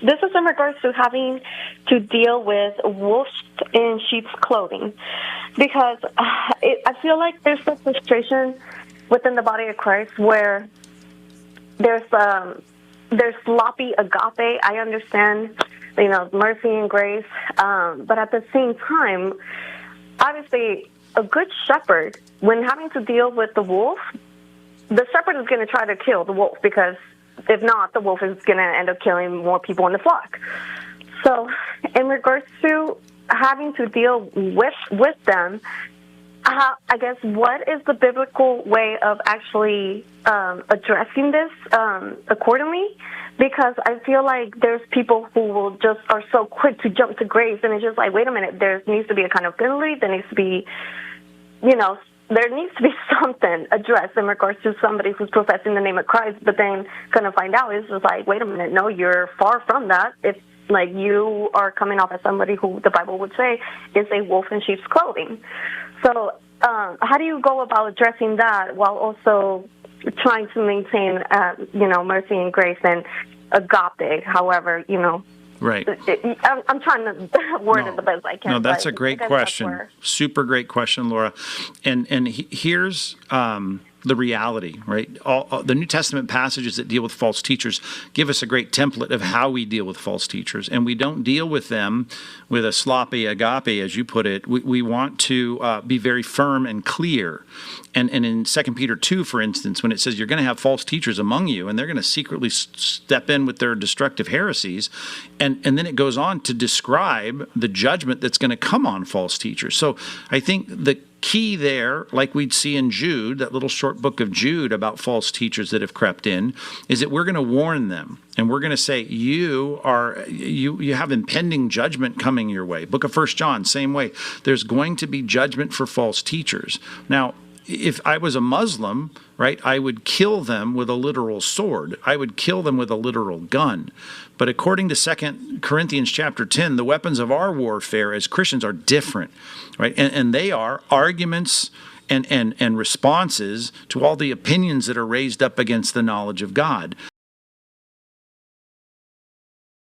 this is in regards to having to deal with wolves in sheep's clothing, because I feel like there's some frustration within the body of Christ where there's sloppy agape. I understand, mercy and grace, but at the same time, obviously, a good shepherd, when having to deal with the wolf, the shepherd is going to try to kill the wolf, because if not, the wolf is going to end up killing more people in the flock. So in regards to having to deal with them, I guess, what is the biblical way of actually addressing this accordingly? Because I feel like there's people who are so quick to jump to grace, and it's just like, wait a minute, there needs to be accountability, there needs to be, there needs to be something addressed in regards to somebody who's professing the name of Christ, but then kind of find out it's just like, wait a minute, no, you're far from that. If you are coming off as somebody who the Bible would say is a wolf in sheep's clothing. So how do you go about addressing that while also trying to maintain, mercy and grace and agape, however, Right. I'm trying to word it the best I can. No, that's a great question. Super great question, Laura. And here's the reality, right? All the New Testament passages that deal with false teachers give us a great template of how we deal with false teachers. And we don't deal with them with a sloppy agape, as you put it. We want to be very firm and clear. And in 2 Peter 2, for instance, when it says you're going to have false teachers among you, and they're going to secretly step in with their destructive heresies, and then it goes on to describe the judgment that's going to come on false teachers. So I think the key there, like we'd see in Jude, that little short book of Jude about false teachers that have crept in, is that we're going to warn them. And we're going to say, you have impending judgment coming your way. Book of 1 John, same way. There's going to be judgment for false teachers. Now, if I was a Muslim, right, I would kill them with a literal sword. I would kill them with a literal gun. But according to 2 Corinthians chapter 10, the weapons of our warfare as Christians are different, right? And they are arguments and responses to all the opinions that are raised up against the knowledge of God.